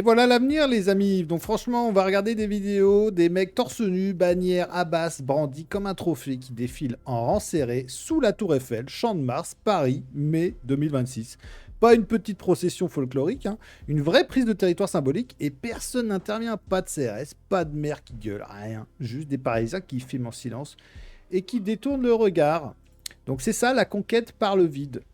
Et voilà l'avenir, les amis. Donc franchement, on va regarder des vidéos des mecs torse nu, bannière, Abbas, brandis comme un trophée qui défilent en rang serré sous la Tour Eiffel, Champ de Mars, Paris, mai 2026. Pas une petite procession folklorique, hein. Une vraie prise de territoire symbolique et personne n'intervient. Pas de CRS, pas de maire qui gueule, rien. Juste des Parisiens qui filment en silence et qui détournent le regard. Donc c'est ça la conquête par le vide.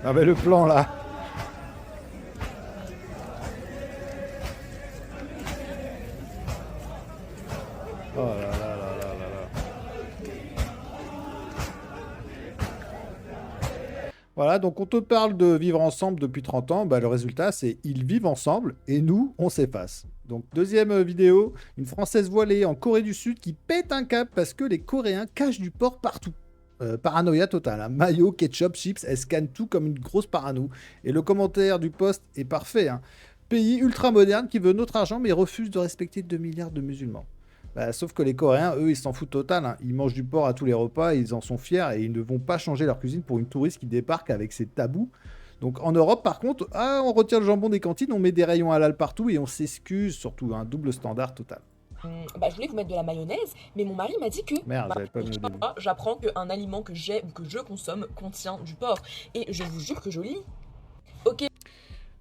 Ah ben le plan là. Oh là là là là là là. Voilà, donc on te parle de vivre ensemble depuis 30 ans, bah, le résultat c'est ils vivent ensemble et nous on s'efface. Donc deuxième vidéo, une Française voilée en Corée du Sud qui pète un câble parce que les Coréens cachent du porc partout. Paranoïa totale, hein. Mayo, ketchup, chips, elle scanne tout comme une grosse parano. Et le commentaire du post est parfait, hein. Pays ultra moderne qui veut notre argent mais refuse de respecter 2 milliards de musulmans. Bah, sauf que les Coréens, eux, ils s'en foutent total, hein. Ils mangent du porc à tous les repas, ils en sont fiers et ils ne vont pas changer leur cuisine pour une touriste qui débarque avec ses tabous. Donc en Europe, par contre, on retire le jambon des cantines, on met des rayons halal partout et on s'excuse, surtout un double standard total. Je voulais vous mettre de la mayonnaise, mais mon mari m'a dit que Merde, j'avais pas pour vu au chaque début. fois, j'apprends qu'un aliment que j'ai ou que je consomme contient du porc. Et je vous jure que je lis. Ok,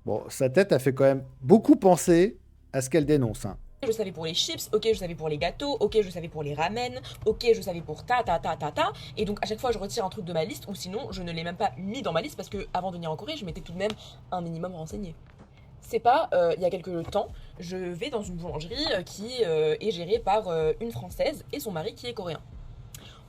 Bon, sa tête a fait quand même beaucoup penser à ce qu'elle dénonce, hein. je savais pour les chips, ok, je savais pour les gâteaux, ok, je savais pour les ramen, ok, je savais pour ta. Et donc à chaque fois, je retire un truc de ma liste, ou sinon, je ne l'ai même pas mis dans ma liste parce que avant de venir en Corée, je m'étais tout de même un minimum renseigné. C'est pas, il y a quelques temps, je vais dans une boulangerie qui est gérée par une Française et son mari qui est coréen.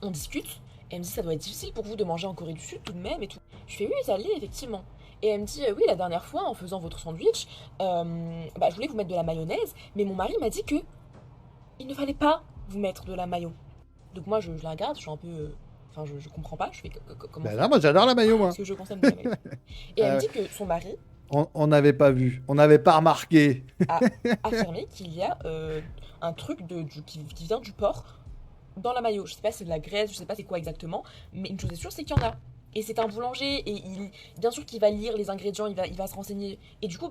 On discute, et elle me dit ça doit être difficile pour vous de manger en Corée du Sud tout de même et tout. Je fais oui, ça l'est effectivement. Et elle me dit oui, la dernière fois en faisant votre sandwich, je voulais vous mettre de la mayonnaise, mais mon mari m'a dit que il ne fallait pas vous mettre de la mayo. Donc moi je la regarde, je suis un peu, enfin je comprends pas, je fais comment Ben là, ça? moi j'adore la mayo, Parce moi. que je consomme de la mayo. Et elle me dit que son mari On n'avait pas vu, on n'avait pas remarqué. a affirmé qu'il y a un truc qui vient du porc dans la mayo. Je sais pas si c'est de la graisse, je sais pas c'est quoi exactement, mais une chose est sûre, c'est qu'il y en a. Et c'est un boulanger, et bien sûr qu'il va lire les ingrédients, il va se renseigner. Et du coup,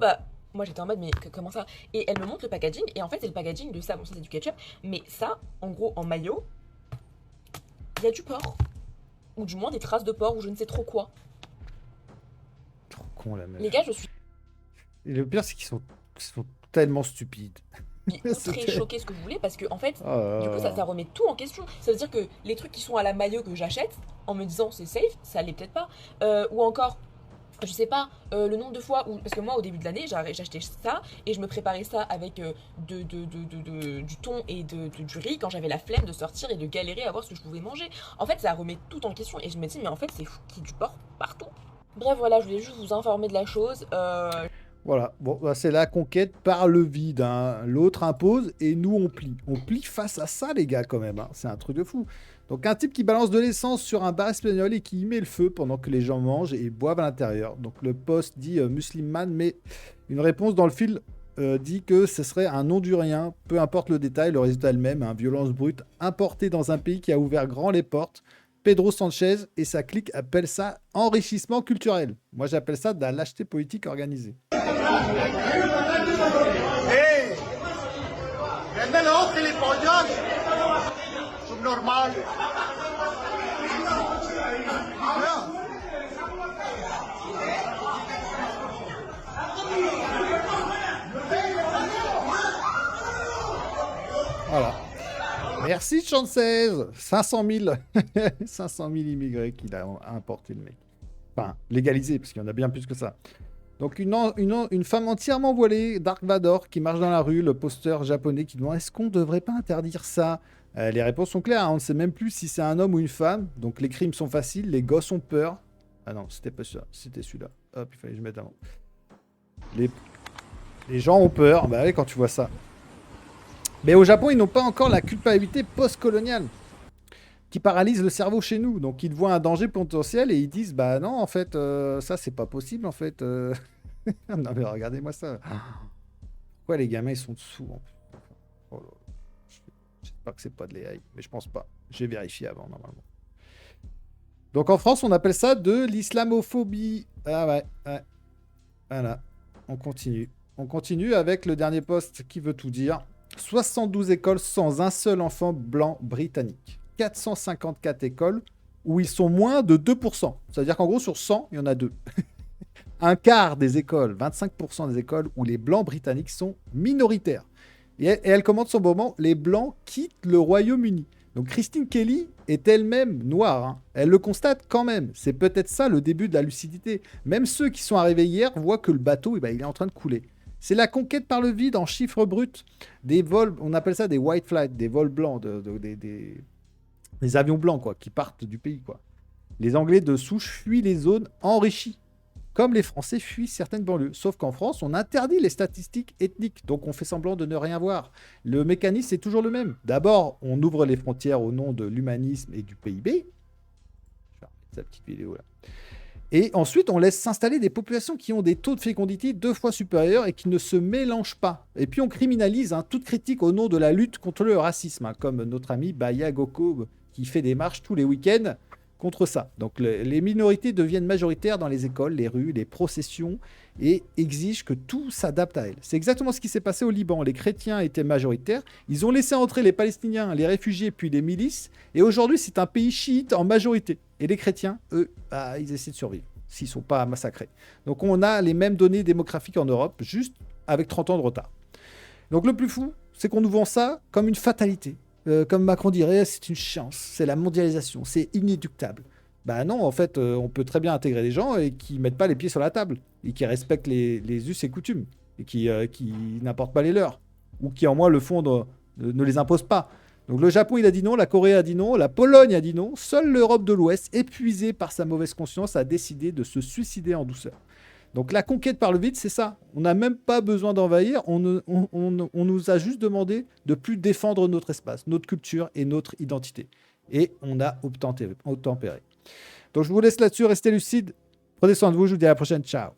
moi j'étais en mode, mais comment ça? Et elle me montre le packaging, et en fait c'est le packaging de ça, bon ça c'est du ketchup, mais ça, en gros, en mayo, il y a du porc. Ou du moins des traces de porc, ou je ne sais trop quoi. Trop con la meuf. Les gars, je suis Et le pire, c'est qu'ils sont tellement stupides. très choquée ce que vous voulez, parce que en fait, Oh là du coup, là. ça remet tout en question. Ça veut dire que les trucs qui sont à la mayo que j'achète, en me disant c'est safe, ça l'est peut-être pas. Ou encore, je sais pas, le nombre de fois où. Parce que moi, au début de l'année, j'achetais ça et je me préparais ça avec du thon et du riz quand j'avais la flemme de sortir et de galérer à voir ce que je pouvais manger. En fait, ça remet tout en question et je me dis, mais en fait, c'est fou qu'il y ait du porc partout. Bref, voilà, je voulais juste vous informer de la chose. Voilà, bon, bah, c'est la conquête par le vide, hein. L'autre impose et nous on plie. On plie face à ça, les gars, quand même, hein. C'est un truc de fou. Donc un type qui balance de l'essence sur un bar espagnol et qui y met le feu pendant que les gens mangent et boivent à l'intérieur. Donc le post dit Muslimman, mais une réponse dans le fil dit que ce serait un Hondurien, peu importe le détail, le résultat est le même, hein, violence brute importée dans un pays qui a ouvert grand les portes. Pedro Sanchez et sa clique appellent ça enrichissement culturel. Moi j'appelle ça de la lâcheté politique organisée. ¡Eh! ¡Véndelo, gilipollas! Subnormal. Voilà. Merci Chancez. 500 000. 500 000 immigrés qu'il a importé le mec. Enfin, légalisé, parce qu'il y en a bien plus que ça. Donc une femme entièrement voilée, Dark Vador, qui marche dans la rue, le poster japonais qui demande est-ce qu'on ne devrait pas interdire ça? Les réponses sont claires, hein, on ne sait même plus si c'est un homme ou une femme. Donc les crimes sont faciles, les gosses ont peur. Ah non, c'était pas celui-là, c'était celui-là. Hop, il fallait que je mette avant. Les gens ont peur, bah oui, quand tu vois ça. Mais au Japon, ils n'ont pas encore la culpabilité post-coloniale qui paralyse le cerveau chez nous. Donc ils voient un danger potentiel et ils disent bah non, en fait, ça c'est pas possible en fait. Non mais regardez-moi ça. Pourquoi les gamins ils sont dessous en plus? Oh là là. J'espère que c'est pas de l'AI, mais je pense pas. J'ai vérifié avant normalement. Donc en France, on appelle ça de l'islamophobie. Ah ouais, ouais. Voilà. On continue. On continue avec le dernier post qui veut tout dire. 72 écoles sans un seul enfant blanc britannique. 454 écoles où ils sont moins de 2%. C'est-à-dire qu'en gros, sur 100, il y en a 2. Un quart des écoles, 25% des écoles où les blancs britanniques sont minoritaires. Et elle commente son moment, les blancs quittent le Royaume-Uni. Donc Christine Kelly est elle-même noire. Hein. Elle le constate quand même. C'est peut-être ça le début de la lucidité. Même ceux qui sont arrivés hier voient que le bateau, il est en train de couler. C'est la conquête par le vide en chiffres bruts. Des vols, on appelle ça des white flights, des vols blancs, des avions blancs quoi, qui partent du pays. Quoi. Les Anglais de souche fuient les zones enrichies, comme les Français fuient certaines banlieues. Sauf qu'en France, on interdit les statistiques ethniques, donc on fait semblant de ne rien voir. Le mécanisme est toujours le même. D'abord, on ouvre les frontières au nom de l'humanisme et du PIB. Je vais remettre sa petite vidéo là. Et ensuite, on laisse s'installer des populations qui ont des taux de fécondité 2 fois supérieurs et qui ne se mélangent pas. Et puis on criminalise toute critique au nom de la lutte contre le racisme, comme notre ami Baya Goko qui fait des marches tous les week-ends contre ça. Donc les minorités deviennent majoritaires dans les écoles, les rues, les processions et exigent que tout s'adapte à elles. C'est exactement ce qui s'est passé au Liban. Les chrétiens étaient majoritaires, ils ont laissé entrer les Palestiniens, les réfugiés puis les milices et aujourd'hui c'est un pays chiite en majorité. Et les chrétiens, eux, ils essaient de survivre s'ils ne sont pas massacrés. Donc on a les mêmes données démographiques en Europe, juste avec 30 ans de retard. Donc le plus fou, c'est qu'on nous vend ça comme une fatalité. Comme Macron dirait, c'est une chance, c'est la mondialisation, c'est inéluctable. Bah non, en fait, on peut très bien intégrer des gens et qui mettent pas les pieds sur la table, et qui respectent les us et coutumes, et qui n'importent pas les leurs, ou qui en moins le font, ne les imposent pas. Donc le Japon, il a dit non, la Corée a dit non, la Pologne a dit non, seule l'Europe de l'Ouest, épuisée par sa mauvaise conscience, a décidé de se suicider en douceur. Donc la conquête par le vide, c'est ça. On n'a même pas besoin d'envahir, on nous a juste demandé de plus défendre notre espace, notre culture et notre identité. Et on a obtempéré. Donc je vous laisse là-dessus, restez lucides, prenez soin de vous, je vous dis à la prochaine, ciao.